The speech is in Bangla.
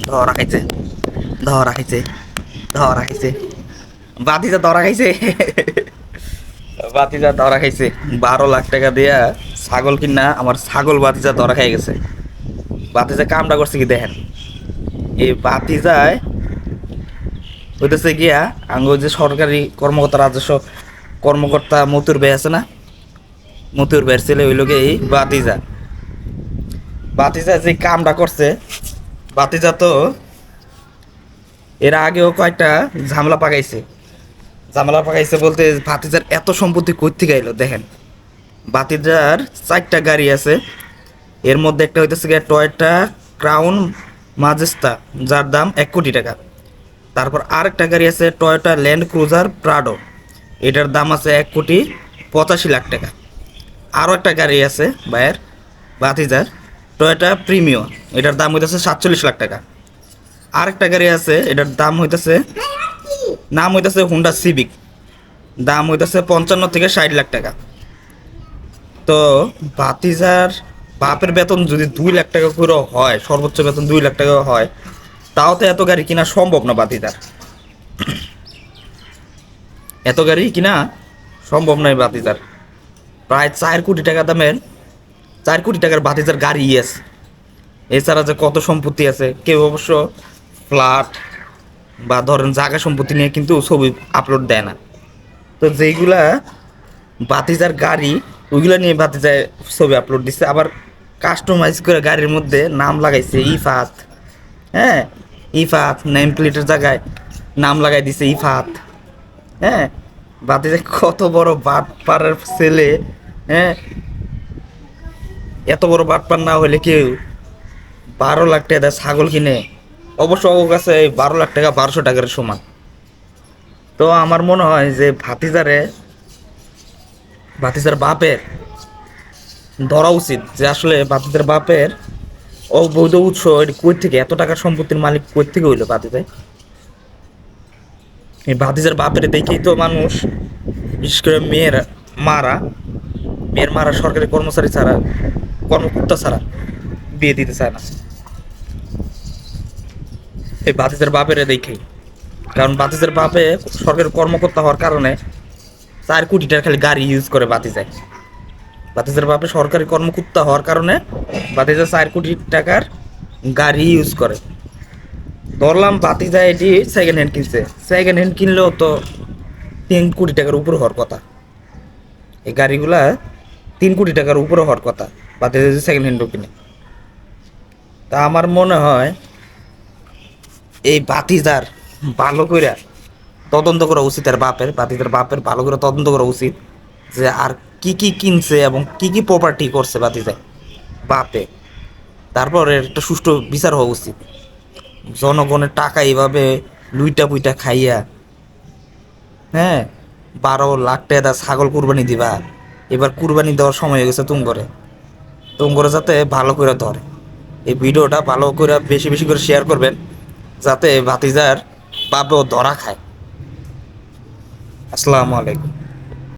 ধরা খাইছে, ধরা খাইছে, ধরা খাইছে, বাতিজা ধরা খাইছে। বাতিজা ধরা খাইছে। 12 লাখ টাকা দিয়া ছাগল কিনা আমার ছাগল বাতিজা ধরা খাই গেছে। বাতিজা কামটা করছে কি দেখেন, এই বাতিজায় হইতেছে গিয়া আঙ্গ যে সরকারি কর্মকর্তা, রাজস্ব কর্মকর্তা মতুর ভাই আছে না, মতুর ভাইয়ের ছেলে হইল গিয়ে এই বাতিজা। বাতিজা যে কামটা করছে, বাতিজা তো এর আগেও কয়েকটা ঝামেলা পাকাইছে। ঝামেলা পাকাইছে বলতে ভাতিজার এত সম্পত্তি কই থেকে আইলো দেখেন। ভাতিজার 4টা গাড়ি আছে, এর মধ্যে একটা হইতেছে গিয়ে টয়োটা ক্রাউন মাজেস্তা, যার দাম 1 কোটি টাকা। তারপর আরেকটা গাড়ি আছে টয়োটা ল্যান্ড ক্রুজার প্রাডো, এটার দাম আছে 1,85,00,000 টাকা। আরও একটা গাড়ি আছে ভাইয়ের ভাতিজার টয়োটা প্রিমিও, এটার দাম হইতেছে 47 লাখ টাকা। আরেকটা গাড়ি আছে, এটার দাম হইতেছে, নাম হইতেছে হুন্ডা সিভিক, দাম হইতেছে 55 থেকে 60 লাখ টাকা। তো ভাতিজার বাপের বেতন যদি 2 লাখ টাকা করে হয়, সর্বোচ্চ বেতন 2 লাখ টাকা হয়, তাও তো এত গাড়ি কিনা সম্ভব না ভাতিজার। এত গাড়ি কিনা সম্ভব নয় ভাতিজার। প্রায় 4 কোটি টাকা দামের, 4 কোটি টাকার ভাতিজার গাড়ি আছে। এছাড়া যে কত সম্পত্তি আছে, কেউ অবশ্য ফ্ল্যাট বা ধরেন জায়গা সম্পত্তি নিয়ে কিন্তু ছবি আপলোড দেয় না। তো যেইগুলা ভাতিজার গাড়ি, ওইগুলা নিয়ে ভাতিজায় ছবি আপলোড দিচ্ছে। আবার কাস্টমাইজ করে গাড়ির মধ্যে নাম লাগাইছে ইফাত। হ্যাঁ, ইফাত নেম প্লেটের জায়গায় নাম লাগাই দিছে ইফাত। হ্যাঁ, ভাতিজা কত বড় বাটপাড়ের ছেলে। হ্যাঁ, এত বড় বাটপার না হলে কেউ 12 লাখ টাকা দেয় ছাগল কিনে। অবশ্য ওর কাছে এই 12 লাখ টাকা 1200 টাকার সমান। তো আমার মনে হয় যে ভাতিজার বাপের ধরা উচিত যে আসলে ভাতিজার বাপের অবৈধ উৎস এটি কই থেকে, এত টাকার সম্পত্তির মালিক কই থেকে হইলো ভাতিজায়। এই ভাতিজার বাপের দেখেই তো মানুষ, বিশেষ করে মেয়ের মারা সরকারি কর্মচারী ছাড়া, কর্মকর্তা ছাড়া বিয়ে দিতে চায় না। এই ভাতিজার বাপের দেখেই, কারণ ভাতিজার বাপে সরকারি কর্মকর্তা হওয়ার কারণে 4 কোটি টাকার খালি গাড়ি ইউজ করে ভাতিজায়। ভাতিজার বাপে সরকারি কর্মকর্তা হওয়ার কারণে ভাতিজা 4 কোটি টাকার গাড়ি ইউজ করে। ধরলাম ভাতিজা এটি সেকেন্ড হ্যান্ড কিনছে, সেকেন্ড হ্যান্ড কিনলেও তো 3 কোটি টাকার উপরে হওয়ার কথা। এই গাড়িগুলা 3 কোটি টাকার উপরে হওয়ার কথা ভাতিজা যদি সেকেন্ড হ্যান্ডও কিনে। তা আমার মনে হয় এই ভাতিজার ভালো করে তদন্ত করা উচিত, আর ভাতিজার বাপের ভালো করে তদন্ত করা উচিত যে আর কি কি কিনছে এবং কি কি প্রপার্টি করছে ভাতিজায় বাপে। তারপর এর একটা সুষ্ঠু বিচার হওয়া উচিত। জনগণের টাকা এইভাবে লুইটা পুইটা খাইয়া, হ্যাঁ, 12 লাখ টাকা ছাগল কুরবানি দিবা। এবার কুরবানি দেওয়ার সময় হয়ে গেছে তুম করে যাতে ভালো করে ধরে। এই ভিডিওটা ভালো করে বেশি বেশি করে শেয়ার করবেন, যাতে ভাতিজার বাপেও ধরা খায়। আসসালামু আলাইকুম।